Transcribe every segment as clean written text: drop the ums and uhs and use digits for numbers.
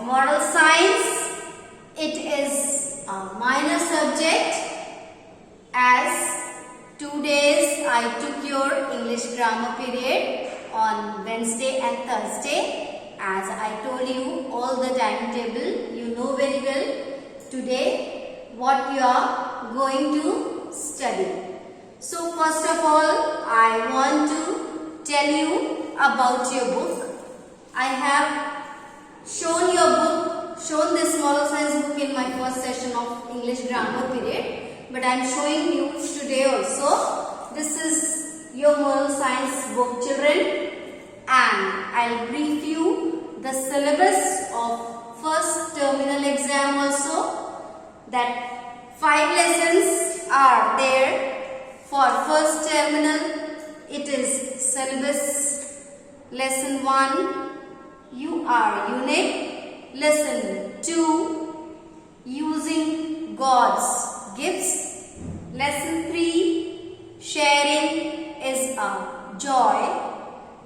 moral science. It is a minor subject, as 2 days I took your English grammar period on Wednesday and Thursday. As I told you all the timetable, you know very well today what you are going to study. So first of all, I want to tell you about your book. I have shown this moral science book in my first session of English grammar period, but I am showing you today also. This is your moral science book, children, and I will brief you the syllabus of first terminal exam also. That 5 lessons are there for first terminal. It is syllabus. Lesson 1, you are unique. Lesson 2, using God's gifts. Lesson 3, sharing is a joy.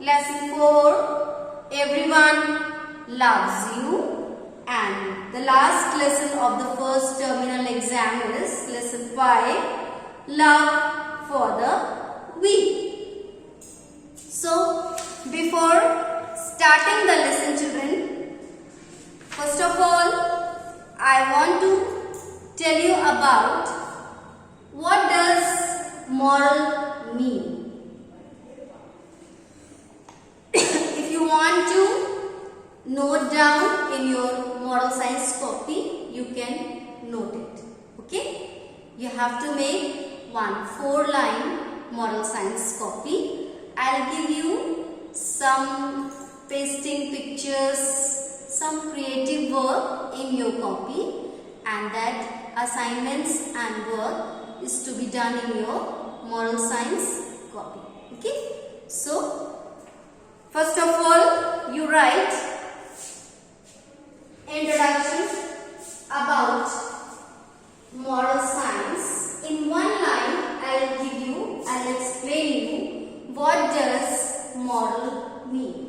Lesson 4, everyone loves you. And the last lesson of the first terminal exam is lesson 5, love for the weak. So, before starting the lesson, children, first of all, I want to tell you about what does moral mean. If you want to note down in your moral science copy, you can note it. Okay? You have to make one 4-line moral science copy. I'll give you some pasting pictures, some creative work in your copy, and that assignments and work is to be done in your moral science copy. Okay? So, first of all, you write introduction about moral science. In 1 line, I'll explain you what does moral mean.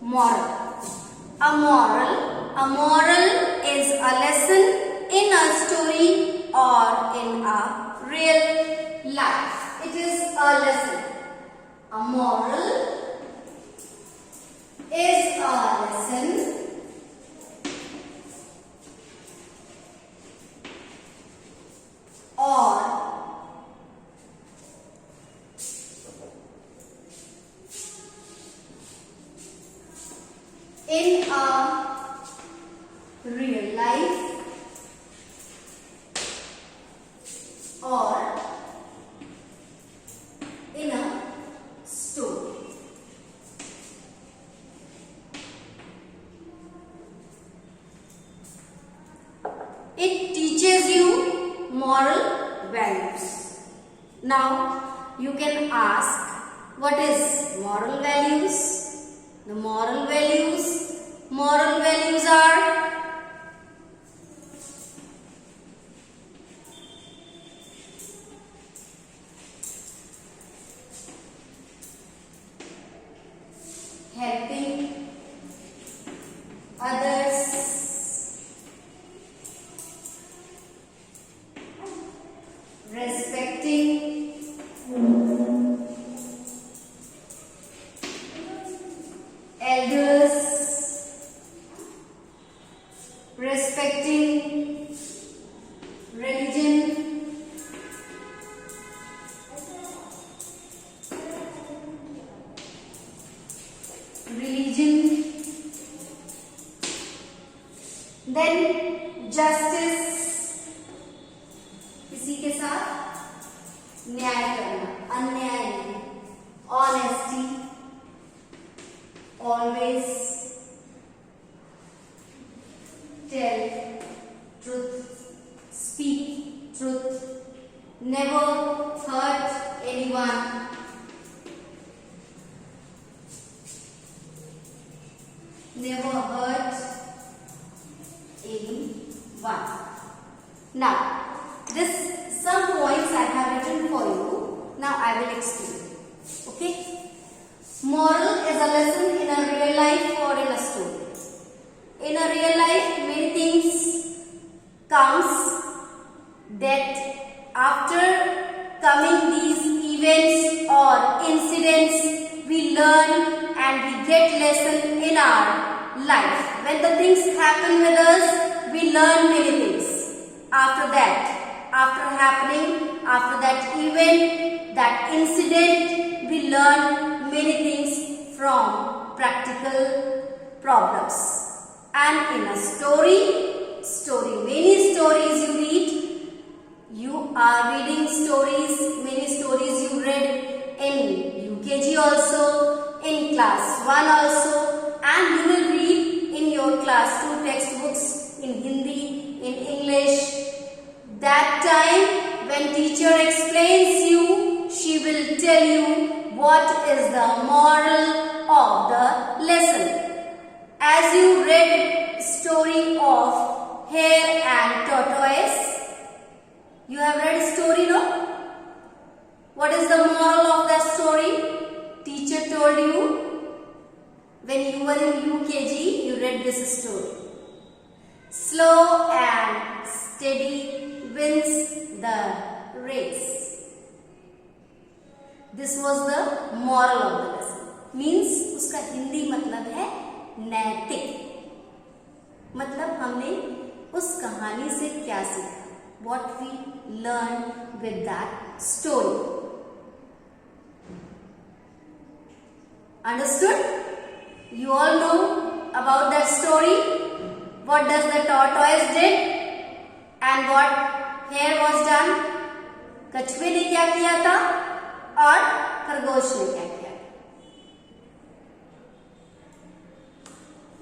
Moral. A moral is a lesson in a story or in a real life. It is a lesson. A moral is a lesson or in a real life or in a story. It teaches you moral values. Now you can ask, what is moral values? The moral values are helping others, respecting elders, respecting religion, then justice, किसी के साथ न्याय करना, अन्याय नहीं, honesty, always tell truth, speak truth, never hurt anyone, never hurt anyone. Now, some points I have written for you. Now I will explain. Okay? Moral is a lesson in a real life or in a story. In a real life, many things comes that after coming these events or incidents, we learn and we get lesson in our life. When the things happen with us, we learn many things. After that event, that incident, we learn many things from practical problems. And in a story, many stories you read. You are reading stories, many stories you read in UKG also, in class 1 also, and you will read in your class 2 textbooks in Hindi, in English. That time when teacher explains you, she will tell you what is the moral of the lesson. As you read story of Hare and Tortoise, you have read story, no? What is the moral of that story? Teacher told you when you were in UKG, you read this story. Slow and steady wins the race. This was the moral of the lesson. Means उसका हिंदी मतलब है नैतिक. मतलब हमने उस कहानी से क्या सीखा? What we learned with that story. Understood? You all know about that story. What does the tortoise did and what hare was done? कछुए ने क्या किया था और खरगोश ने क्या किया?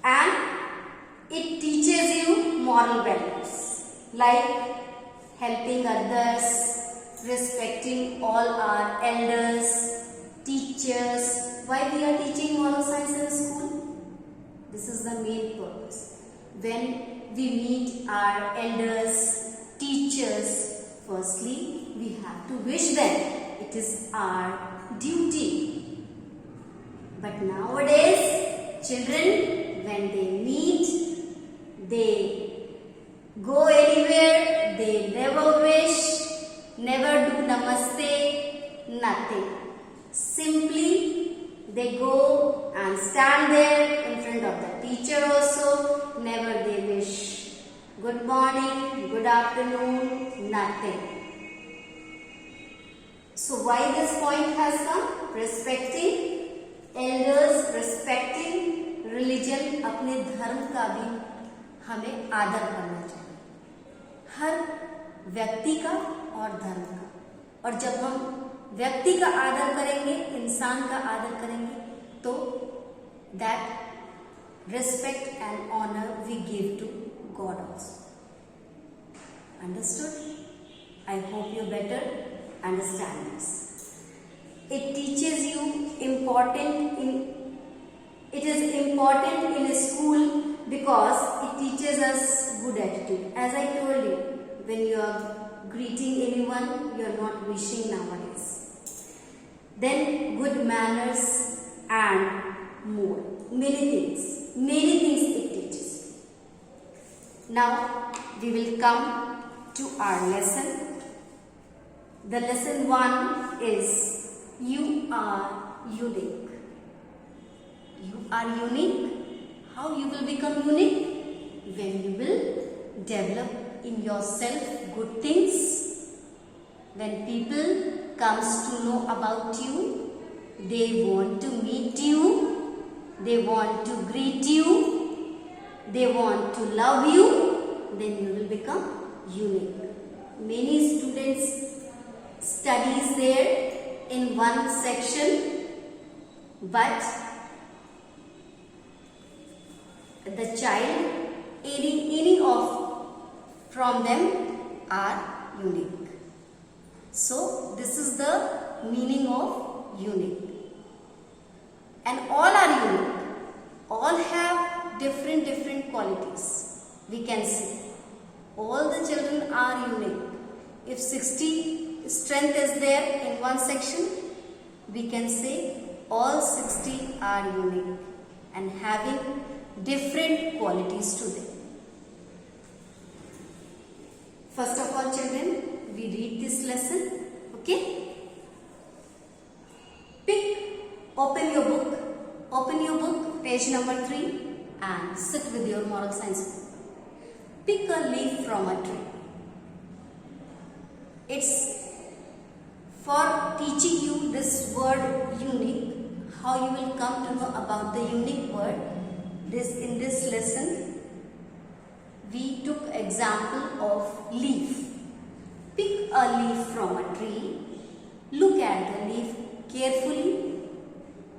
And it teaches you moral values like helping others, respecting all our elders, teachers. Why we are teaching moral science in school? This is the main purpose. When we meet our elders, teachers, firstly we have to wish them. It is our duty. But nowadays, children, when they meet, they go anywhere, they never wish, never do namaste, nothing. Simply they go and stand there in front of the teacher also, never they wish good morning, good afternoon, nothing. So why this point has come? Respecting elders, respecting religion, अपने धर्म का भी हमें आदर करना चाहिए. हर व्यक्ति का और धर्म का. और जब हम व्यक्ति का आदर करेंगे, इंसान का आदर करेंगे, तो that respect and honor we give to God also. Understood? I hope you better understand this. It teaches you it is important in a school because it teaches us good attitude. As I told you, when you are greeting anyone, you are not wishing nowadays. Then good manners and more. Many things it teaches. Now we will come to our lesson. The lesson 1 is you are unique. You are unique. How you will become unique? When you will develop in yourself good things. When people comes to know about you, they want to meet you, they want to greet you, they want to love you, then you will become unique. Many students studies there in one section, but the child, any of from them are unique. So this is the meaning of unique. And all are unique. All have different qualities. We can see all the children are unique. If 60 strength is there in one section, we can say all 60 are unique and having different qualities to them. First of all, children, we read this lesson. Okay? Open your book, page number 3, and sit with your moral science book. Pick a leaf from a tree. It's for teaching you this word unique, how you will come to know about the unique word. In this lesson, we took example of leaf. Pick a leaf from a tree. Look at the leaf carefully.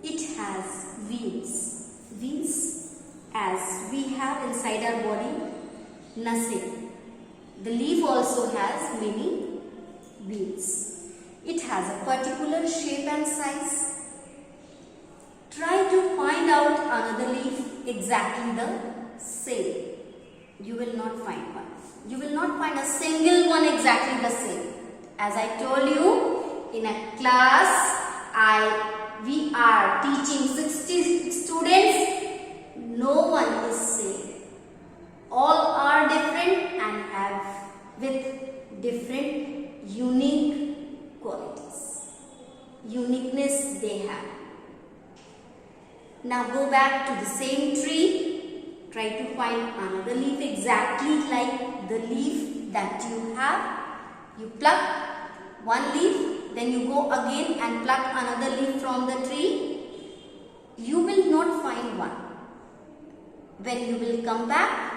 It has wings. Wings as we have inside our body, nothing. The leaf also has many wings. It has a particular shape and size. Try to find out another leaf exactly the same. You will not find one. You will not find a single one exactly the same. As I told you, in a class, we are teaching 60 students. No one is same. All are different and have with different unique qualities. Uniqueness they have. Now go back to the same tree. Try to find another leaf exactly like the leaf that you have. You pluck one leaf. Then you go again and pluck another leaf from the tree. You will not find one. When you will come back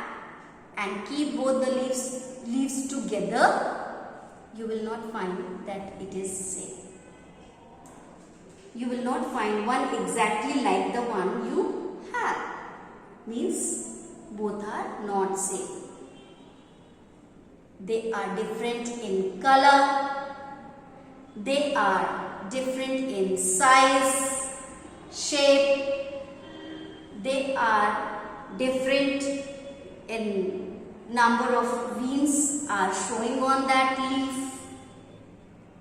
and keep both the leaves together, you will not find that it is same. You will not find one exactly like the one you have. Means both are not same. They are different in color. They are different in size, shape. They are different in number of wings are showing on that leaf.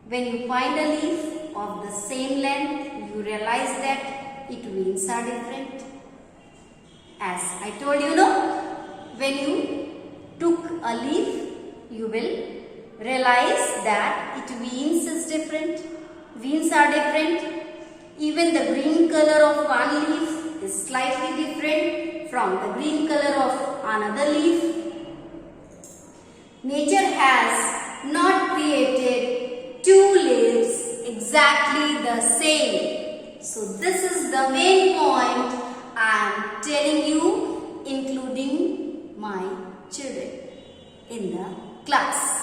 When you find a leaf of the same length, you realize that its wings are different. As I told you, when you took a leaf, you will realize that its wings is different. Wings are different. Even the green color of one leaf is slightly different from the green color of another leaf. Nature has not created two leaves exactly the same. So this is the main point I am telling you, including my children in the class.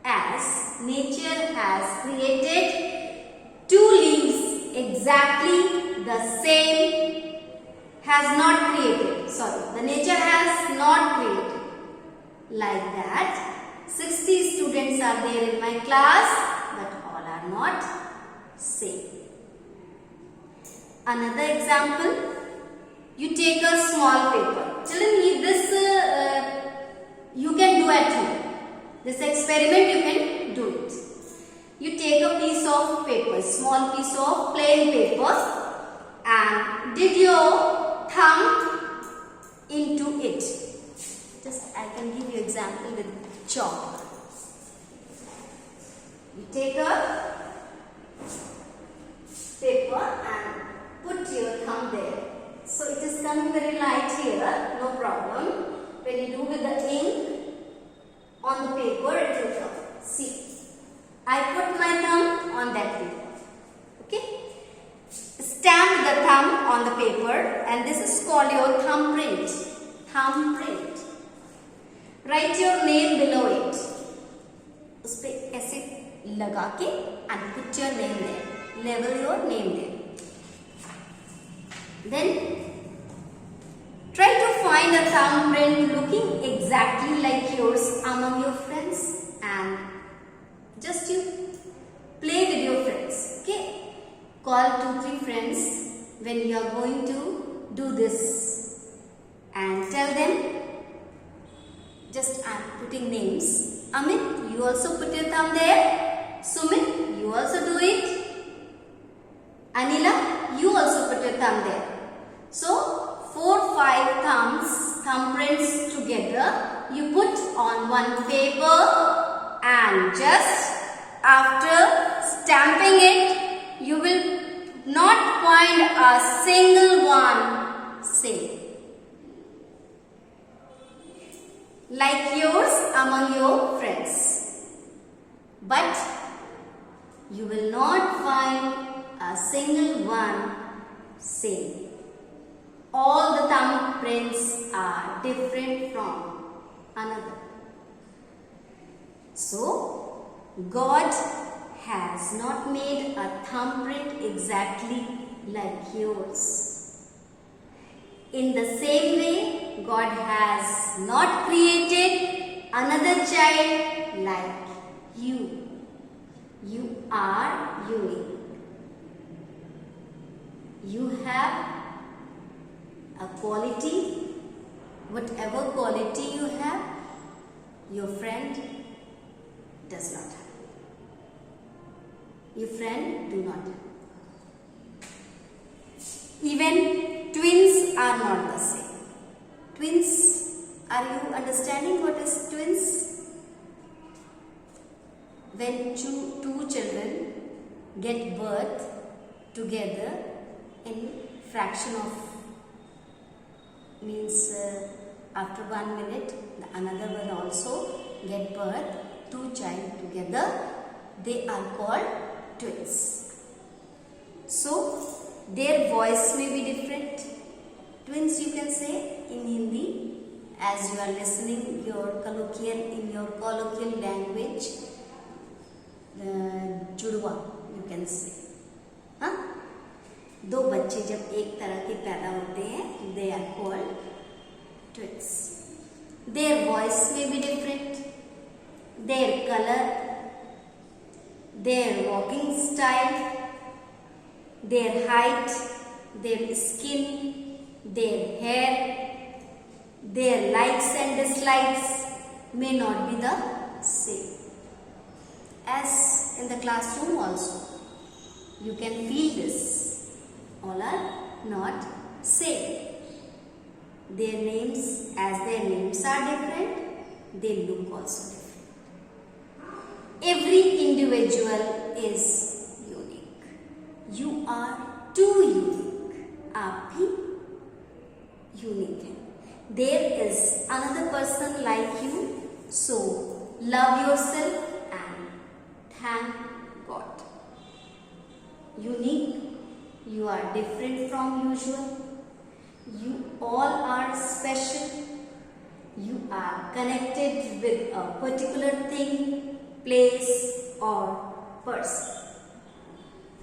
As nature has created two leaves exactly the same, the nature has not created. Like that, 60 students are there in my class, but all are not same. Another example, you take a small paper. Children, this you can do at home. This experiment you can do it. You take a piece of paper, small piece of plain paper, and dip your thumb into it. Just I can give you example with chalk. You take a paper and put your thumb there. So it is coming very light here, no problem. When you do with the ink on the paper, it will come. See, I put my thumb on that paper. Okay? Stamp the thumb on the paper, and this is called your thumbprint. Thumbprint. Write your name below it. उस पे ऐसे लगा के and put your name there. Label your name there. Then try to find a thumbprint looking exactly like yours among your friends, and just you play with your friends. Okay? Call 2-3 friends when you are going to do this putting names. Amit, you also put your thumb there. Sumit, you also do it. Anila, you also put your thumb there. So 4-5 thumbprints together you put on one paper, and just after stamping it, you will not find a single one same like yours among your friends. But you will not find a single one same. All the thumbprints are different from another. So, God has not made a thumbprint exactly like yours. In the same way, God has not created another child like you. You are unique. You have a quality, whatever quality you have, your friend does not have. Your friend do not have. Even twins are not the same. Twins, are you understanding what is twins? When two children get birth together in fraction of, means after 1 minute the another will also get birth, two child together, they are called twins. So their voice may be different. Twins you can say in Hindi, as you are listening in your colloquial language, जुड़वा you can say. हाँ? दो बच्चे जब एक तरह के पैदा होते हैं, they are called twins. Their voice may be different, their color, their walking style, their height, their skin, their hair, their likes and dislikes may not be the same. As in the classroom also, you can feel this. All are not same. Their names, as their names are different, they look also different. Every individual is unique. You are too unique. आप भी unique हैं. There is another person like you, so love yourself and thank God. Unique, you are different from usual. You all are special. You are connected with a particular thing, place or person.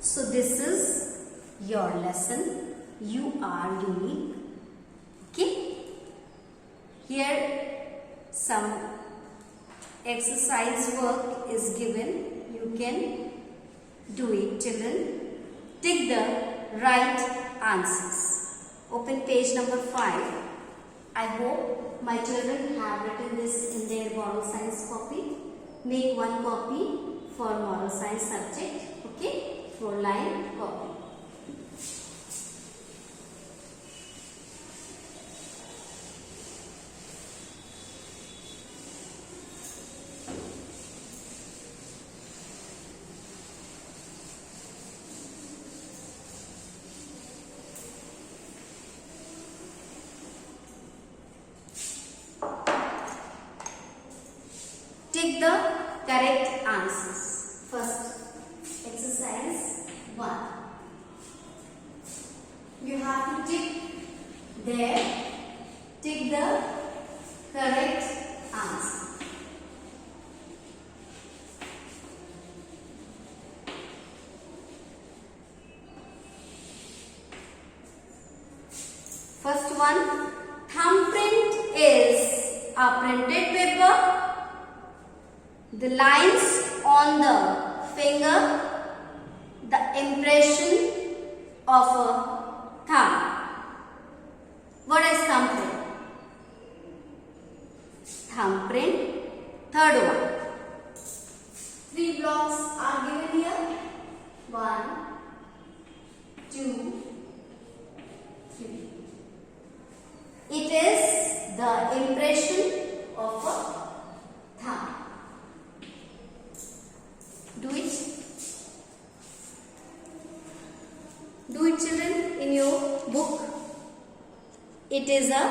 So this is your lesson. You are unique. Okay? Here some exercise work is given. You can do it, children. Take the right answers. Open page number 5. I hope my children have written this in their moral science copy. Make one copy for moral science subject. Okay? 4-line copy. Take the correct answers. First, exercise 1. You have to tick there. Tick the correct answer. First one, thumbprint is a printed paper. The lines on the finger, the impression of a thumb. What is thumbprint? Thumbprint Third one. 3 blocks are given here. 1, 2, 3. It is the impression of a thumb. Do it. Do it, children, in your book. It is a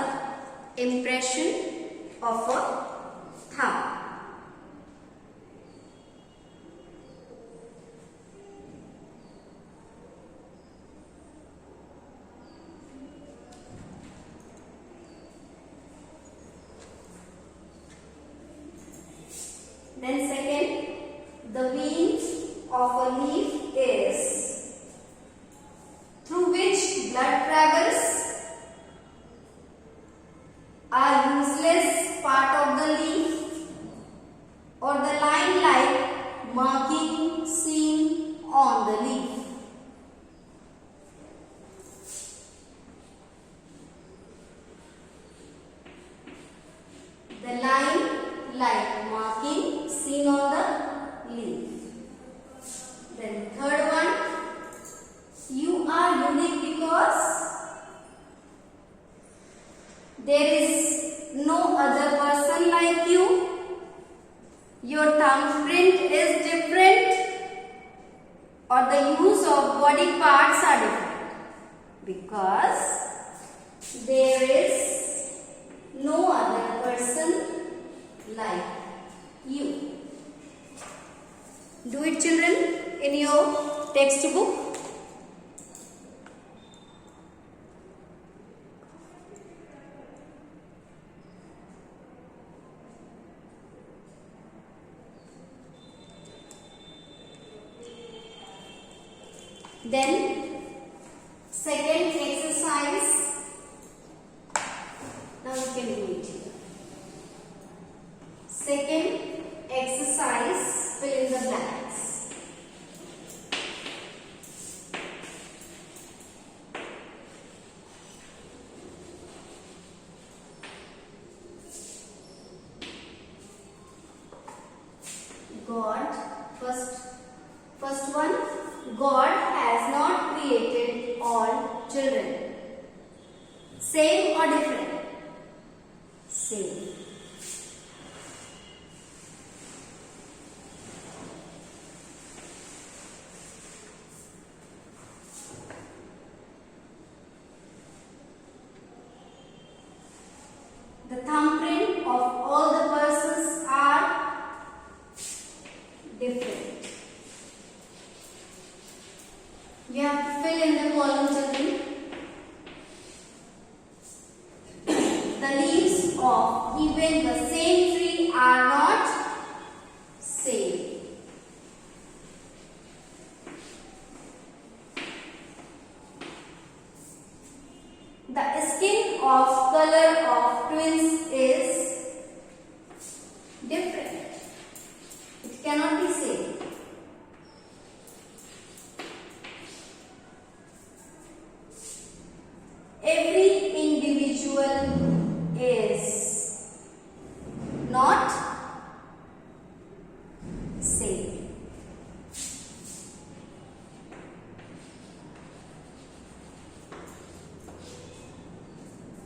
impression of a thumb. Then second, the veins of a leaf is through which blood travels. A useless part of the leaf or the line-like marking seen on the leaf. The line-like marking seen on the leaf. Then third one, you are unique because there is no other person like you. Your thumbprint is different, or the use of body parts are different, because there is no other person like you. Do it, children, in your textbook. Then second exercise. Now you can do it here. Second exercise, fill in the blanks. God, first one, God has not created all children. Same or different? Same. The thumbprint of all the persons are different. You have to fill in the column, children. The leaves of even the same tree are not same. The skin of color of twins is different. It cannot be same. Every individual is not same.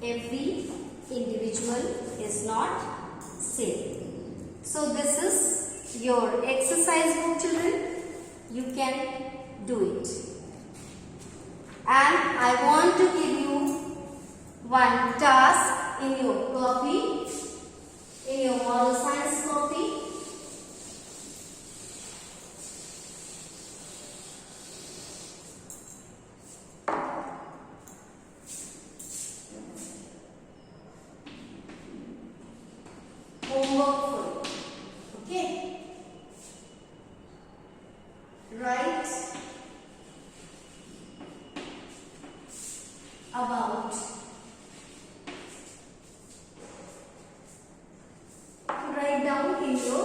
Every individual is not same. So this is your exercise book, children. You can do it. And I want to give you one task in your copy, in your moral science copy. Homework for you. Okay? Write about, write down in your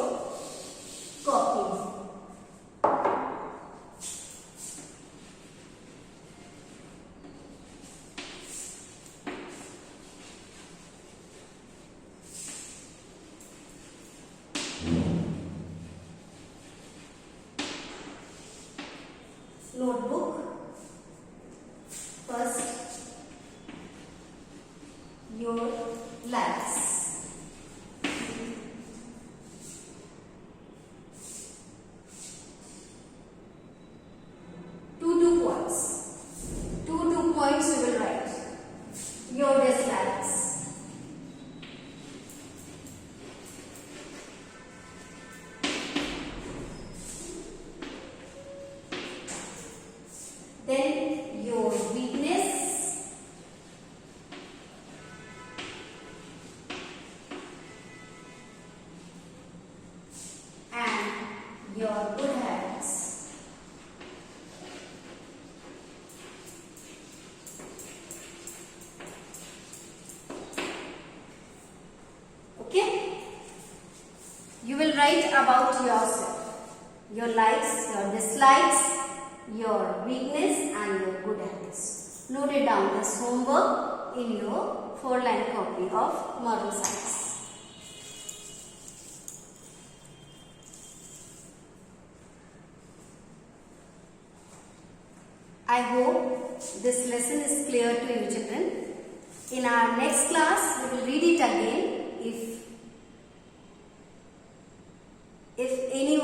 notebook. First, your likes. Two points. Two points you will write. Your dislikes. Then your weakness. And your good habits. Okay? You will write about yourself. Your likes, your dislikes, your weakness and your good habits. Note it down as homework in your 4-line copy of Moral Science. I hope this lesson is clear to you children. In our next class, we will read it again. If any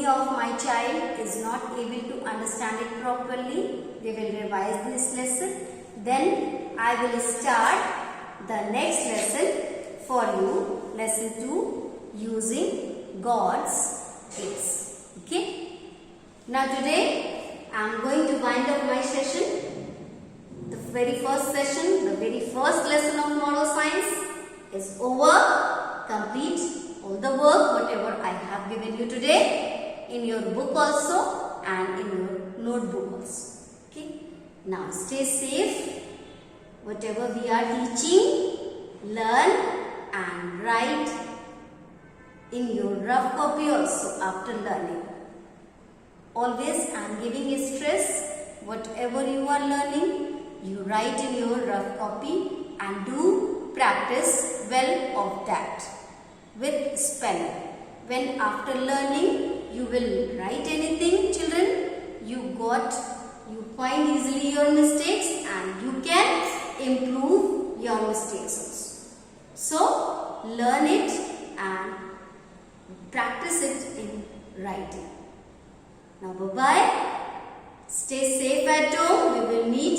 of my child is not able to understand it properly, they will revise this lesson. Then I will start the next lesson for you, lesson 2, using God's gifts. Okay? Now today I am going to wind up my session. The very first session, the very first lesson of moral science is over. Complete all the work whatever I have given you today in your book also and in your notebook also. Okay. Now stay safe. Whatever we are teaching, learn and write in your rough copy also after learning. Always I am giving a stress. Whatever you are learning, you write in your rough copy and do practice well of that with spelling. When after learning you will write anything, children, you find easily your mistakes and you can improve your mistakes also. So learn it and practice it in writing. Now bye bye. Stay safe at home. We will meet